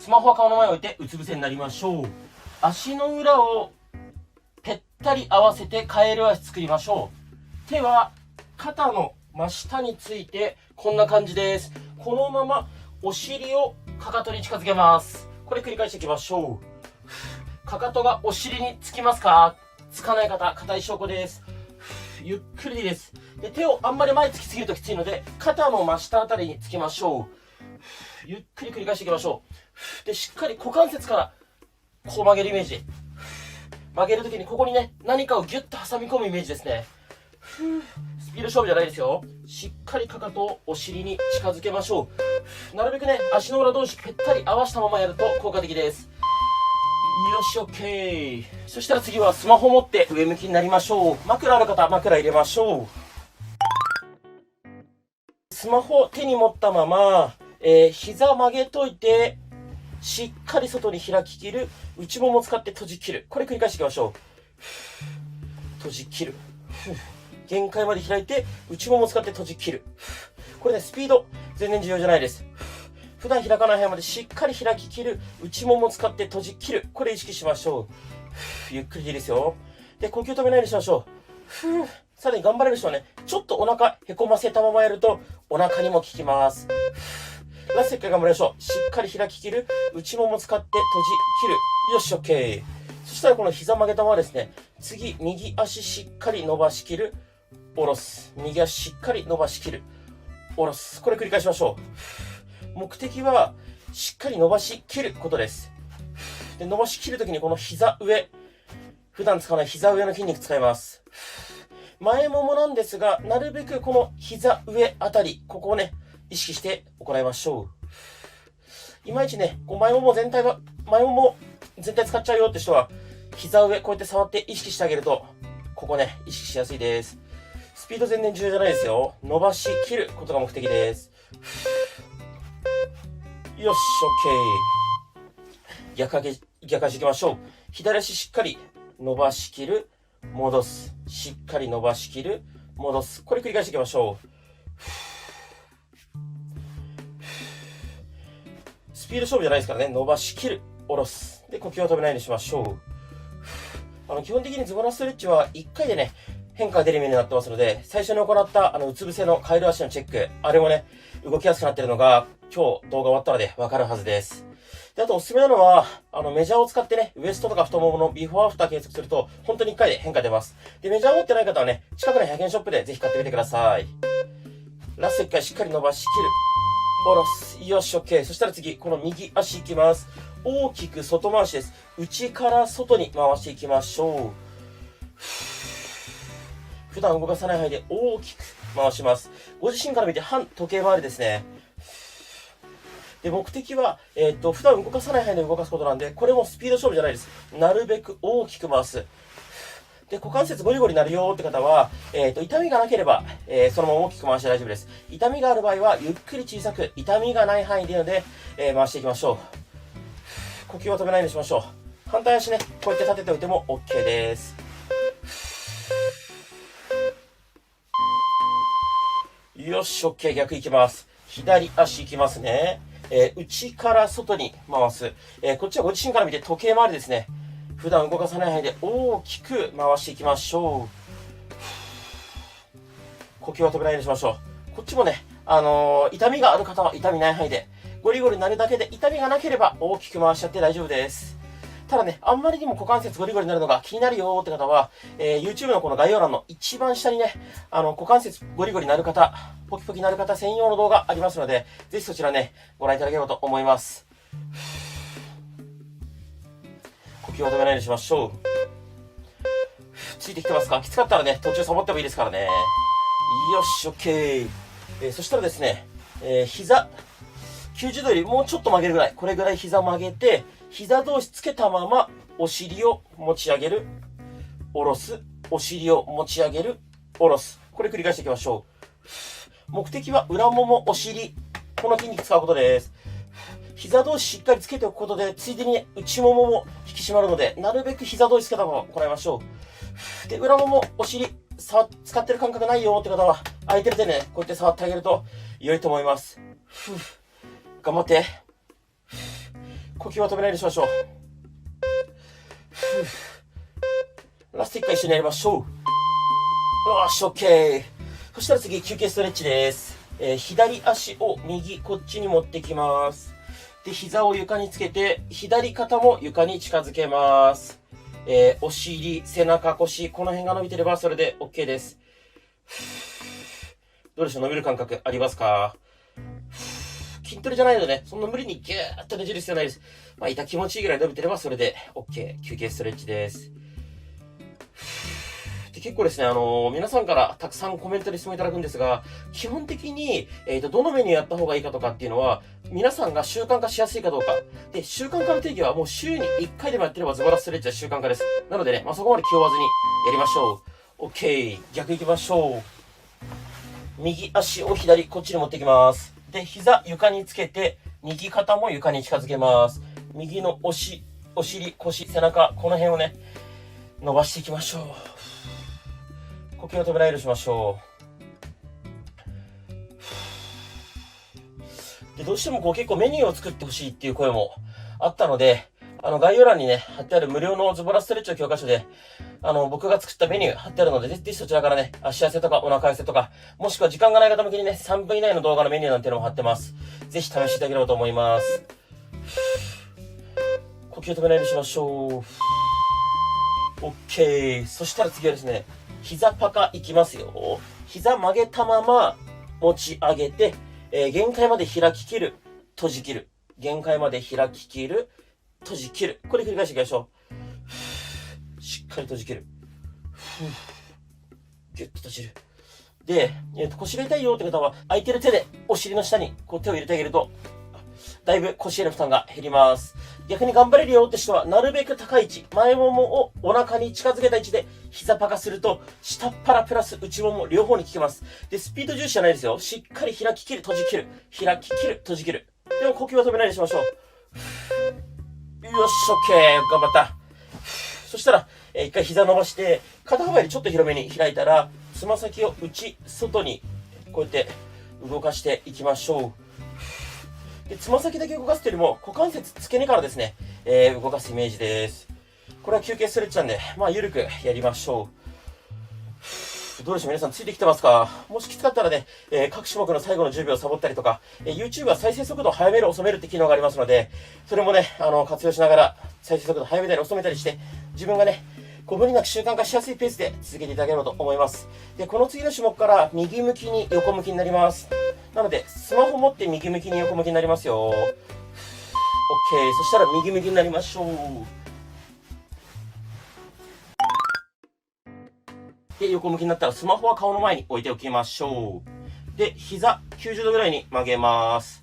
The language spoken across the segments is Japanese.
スマホは顔の前に置いてうつ伏せになりましょう。足の裏をぺったり合わせてカエル足作りましょう。手は肩の真下についてこんな感じです。このままお尻をかかとに近づけます。これ繰り返していきましょう。かかとがお尻につきますか？つかない方、硬い証拠です。ゆっくりでいいです。で、手をあんまり前つきすぎるときついので、肩の真下あたりにつきましょう。ゆっくり繰り返していきましょう。で、しっかり股関節からこう曲げるイメージ。曲げるときにここにね、何かをギュッと挟み込むイメージですね。スピード勝負じゃないですよ。しっかりかかとをお尻に近づけましょう。なるべくね、足の裏同士ぺったり合わせたままやると効果的です。よし、OK。そしたら次はスマホ持って上向きになりましょう。枕ある方、枕入れましょう。スマホ手に持ったまま、膝曲げといて、しっかり外に開き切る。内もも使って閉じ切る。これ繰り返していきましょう。閉じ切る。限界まで開いて、内もも使って閉じ切る。これね、スピード、全然重要じゃないです。普段開かない部屋までしっかり開き切る。内もも使って閉じ切る。これ意識しましょう。ゆっくりでいいですよ。で、呼吸止めないようにしましょう。さらに頑張れる人はね、ちょっとお腹へこませたままやると、お腹にも効きます。ラスト1回頑張りましょう。しっかり開き切る。内もも使って閉じ切る。よし、OK。そしたらこの膝曲げたままですね、次、右足しっかり伸ばし切る。下ろす。右足しっかり伸ばし切る。下ろす。これ繰り返しましょう。目的は、しっかり伸ばし切ることです。で、伸ばし切るときにこの膝上、普段使わない膝上の筋肉使います。前ももなんですが、なるべくこの膝上あたり、ここをね、意識して行いましょう。いまいちね、こう前もも全体使っちゃうよって人は、膝上こうやって触って意識してあげると、ここね、意識しやすいです。スピード全然重要じゃないですよ。伸ばし切ることが目的です。よし、OK。逆足行きましょう。左足しっかり伸ばし切る。戻す。しっかり伸ばし切る。戻す。これ繰り返していきましょう。スピード勝負じゃないですからね。伸ばし切る。下ろす。で、呼吸を止めないようにしましょう。基本的にズボラストレッチは1回でね、変化が出るメニューになってますので、最初に行ったうつ伏せのカエル足のチェック、あれもね、動きやすくなってるのが、今日動画終わったらでわかるはずです。で、あとおすすめなのは、メジャーを使ってね、ウエストとか太もものビフォーアフター計測すると、本当に1回で変化出ます。で、メジャー持ってない方はね、近くの100円ショップでぜひ買ってみてください。ラスト1回しっかり伸ばし切る。下ろす。よし、OK。そしたら次、この右足いきます。大きく外回しです。内から外に回していきましょう。普段動かさない範囲で大きく回します。ご自身から見て反時計回りですね。で、目的は、普段動かさない範囲で動かすことなんで、これもスピード勝負じゃないです。なるべく大きく回す。で、股関節ゴリゴリなるよって方は、痛みがなければ、そのまま大きく回して大丈夫です。痛みがある場合は、ゆっくり小さく、痛みがない範囲でいいので、回していきましょう。呼吸を止めないようにしましょう。反対足ね、こうやって立てておいても OK です。よし、OK。逆いきます。左足いきますね。内から外に回す。こっちはご自身から見て時計回りですね。普段動かさない範囲で大きく回していきましょう。呼吸を止めないようにしましょう。こっちもね、痛みがある方は痛みない範囲で、ゴリゴリなるだけで痛みがなければ大きく回しちゃって大丈夫です。ただね、あんまりにも股関節ゴリゴリになるのが気になるよって方は、YouTube のこの概要欄の一番下にね、股関節ゴリゴリなる方、ポキポキなる方専用の動画ありますので、ぜひそちらね、ご覧いただければと思います。呼吸を止めないようにしましょう。ついてきてますか？きつかったらね、途中サボってもいいですからね。よし、OK。そしたらですね、膝、90度よりもうちょっと曲げるぐらい、これぐらい膝曲げて、膝同士つけたまま、お尻を持ち上げる、下ろす、お尻を持ち上げる、下ろす。これ繰り返していきましょう。目的は裏もも、お尻、この筋肉使うことです。膝同士しっかりつけておくことで、ついでに内ももも引き締まるので、なるべく膝同士つけたまま行いましょう。で、裏もも、お尻、使ってる感覚ないよって方は、空いてる手でね、こうやって触ってあげると良いと思います。頑張って。呼呼吸は止めないようにしましょう。ラスト1回一緒にやりましょう。よし、OK。そしたら次、休憩ストレッチです。左足を右、こっちに持ってきます。で、膝を床につけて、左肩も床に近づけます。お尻、背中、腰、この辺が伸びてればそれで OK です。どうでしょう、伸びる感覚ありますか？筋トレじゃないのでね、そんな無理にギューッとねじる必要ないです。まあ、痛気持ちいいぐらい伸びてればそれで OK。休憩ストレッチです。で結構ですね、皆さんからたくさんコメントで質問いただくんですが、基本的に、どのメニューやった方がいいかとかっていうのは、皆さんが習慣化しやすいかどうか。で、習慣化の定義はもう週に1回でもやってればズボラストレッチは習慣化です。なのでね、まあ、そこまで気負わずにやりましょう。OK。逆行きましょう。右足を左、こっちに持ってきます。で、膝床につけて、右肩も床に近づけます。右のお尻、腰、背中、この辺をね、伸ばしていきましょう。呼吸を止めないようにしましょう。で、どうしても結構メニューを作ってほしいっていう声もあったので、概要欄にね、貼ってある無料のズボラストレッチの教科書で、僕が作ったメニュー貼ってあるので、ぜひそちらからね、足痩せとかお腹痩せとか、もしくは時間がない方向けにね、3分以内の動画のメニューなんていうのも貼ってます。ぜひ試していただければと思います。呼吸を止めないようにしましょう。OK。そしたら次はですね、膝パカいきますよ。膝曲げたまま持ち上げて、限界まで開き切る、閉じ切る。限界まで開き切る、閉じ切る。これ繰り返していきましょう。しっかり閉じ切る。ギュッと閉じる。で、腰が痛いよって方は、空いてる手でお尻の下にこう手を入れてあげると、だいぶ腰への負担が減ります。逆に頑張れるよって人は、なるべく高い位置、前ももをお腹に近づけた位置で膝パカすると、下っ腹プラス内もも両方に効きます。で、スピード重視じゃないですよ。しっかり開き切る、閉じ切る。開き切る、閉じ切る。でも呼吸は止めないようにしましょう。よし、OK。頑張った。そしたら、一回膝伸ばして、肩幅よりちょっと広めに開いたら、つま先を内、外に、こうやって動かしていきましょう。で、つま先だけ動かすというよりも、股関節付け根からですね、動かすイメージです。これは休憩ストレッチなんで、まあ、ゆるくやりましょう。どうでしょう皆さんついてきてますか？もしきつかったらね、各種目の最後の10秒サボったりとか、YouTube は再生速度を早める遅めるって機能がありますので、それもね、活用しながら再生速度早めたり遅めたりして、自分がね、無理なく習慣化しやすいペースで続けていただければと思います。で、この次の種目から右向きに横向きになります。なので、スマホ持って右向きに横向きになりますよ。OK。そしたら右向きになりましょう。で、横向きになったらスマホは顔の前に置いておきましょう。で、膝90度ぐらいに曲げます。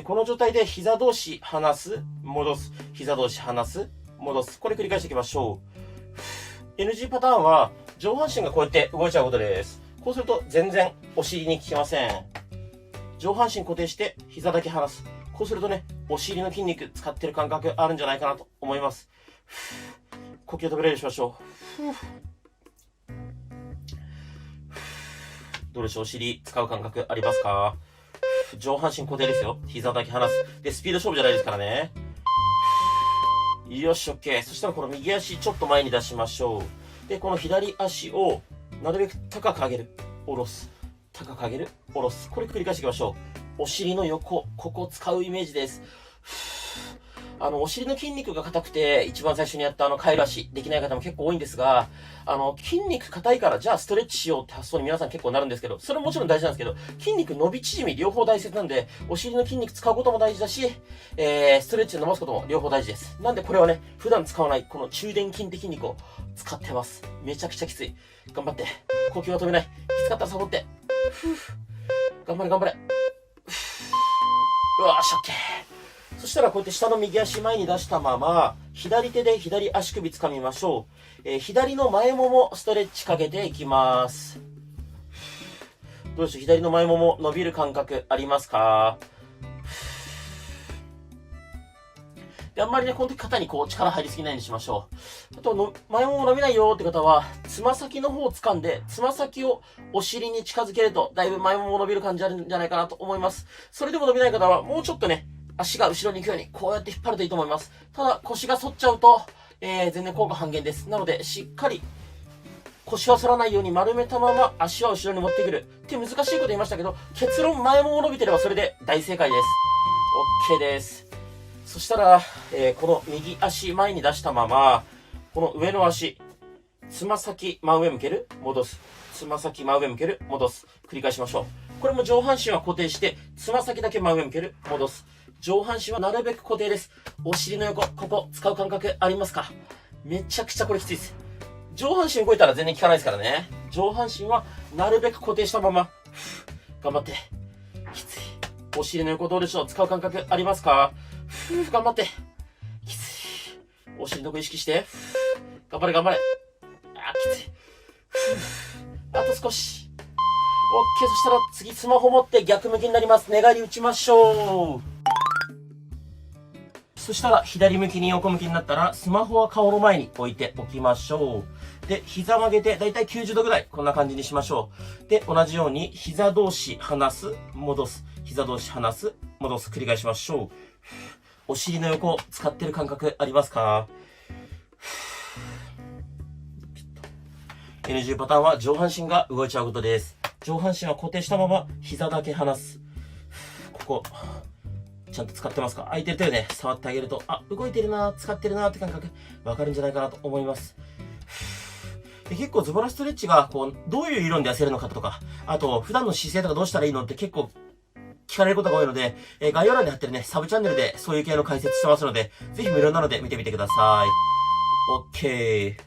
この状態で膝同士離す、戻す、膝同士離す、戻す。これ繰り返していきましょう。NG パターンは上半身がこうやって動いちゃうことです。こうすると全然お尻に効きません。上半身固定して膝だけ離す。こうするとね、お尻の筋肉使ってる感覚あるんじゃないかなと思います。呼吸を止めるようにしましょう。どうでしょうお尻使う感覚ありますか？上半身固定ですよ。膝だけ離す。で、スピード勝負じゃないですからね。よし、OK。そしたらこの右足ちょっと前に出しましょう。で、この左足をなるべく高く上げる。下ろす。高く上げる。下ろす。これ繰り返していきましょう。お尻の横、ここを使うイメージです。お尻の筋肉が硬くて、一番最初にやったカイロ足、できない方も結構多いんですが、筋肉硬いから、じゃあストレッチしようって発想に皆さん結構なるんですけど、それももちろん大事なんですけど、筋肉伸び縮み両方大切なんで、お尻の筋肉使うことも大事だし、ストレッチで伸ばすことも両方大事です。なんでこれはね、普段使わない、この中殿筋って筋肉を使ってます。めちゃくちゃきつい。頑張って。呼吸は止めない。きつかったらサボって。頑張れ頑張れ。うわーし、オッケー。そしたらこうやって下の右足前に出したまま、左手で左足首掴みましょう。左の前ももストレッチかけていきます。どうでしょう左の前もも伸びる感覚ありますか？で、あんまりね、この時肩にこう力入りすぎないようにしましょう。あと前もも伸びないよって方は、つま先の方を掴んで、つま先をお尻に近づけると、だいぶ前もも伸びる感じあるんじゃないかなと思います。それでも伸びない方は、もうちょっとね、足が後ろに行くように、こうやって引っ張るといいと思います。ただ、腰が反っちゃうと、全然効果半減です。なので、しっかり、腰は反らないように丸めたまま足は後ろに持ってくる。って難しいこと言いましたけど、結論前もも伸びてればそれで大正解です。OK です。そしたら、この右足前に出したまま、この上の足、つま先真上向ける、戻す。つま先真上向ける、戻す。繰り返しましょう。これも上半身は固定して、つま先だけ真上向ける、戻す。上半身はなるべく固定です。お尻の横、ここ使う感覚ありますか？めちゃくちゃこれきついです。上半身動いたら全然効かないですからね。上半身はなるべく固定したまま、頑張って。きつい。お尻の横どうでしょう？使う感覚ありますか？頑張って。きつい。お尻の横意識して。頑張れ頑張れ。きつい。あと少し。OK。そしたら次スマホ持って逆向きになります。寝返り打ちましょう。そしたら左向きに横向きになったらスマホは顔の前に置いておきましょう。で、膝曲げてだいたい90度ぐらいこんな感じにしましょう。で、同じように膝同士離す、戻す。膝同士離す、戻す。繰り返しましょう。お尻の横使ってる感覚ありますか？NG パターンは上半身が動いちゃうことです。上半身は固定したまま膝だけ離す。ここ、ちゃんと使ってますか？空いてる手をね、触ってあげると、あ、動いてるな、使ってるなって感覚、わかるんじゃないかなと思います。で結構ズボラストレッチが、こう、どういう理論で痩せるのかとか、あと、普段の姿勢とかどうしたらいいのって結構、聞かれることが多いので、概要欄に貼ってるね、サブチャンネルでそういう系の解説してますので、ぜひ無料なので見てみてください。OK。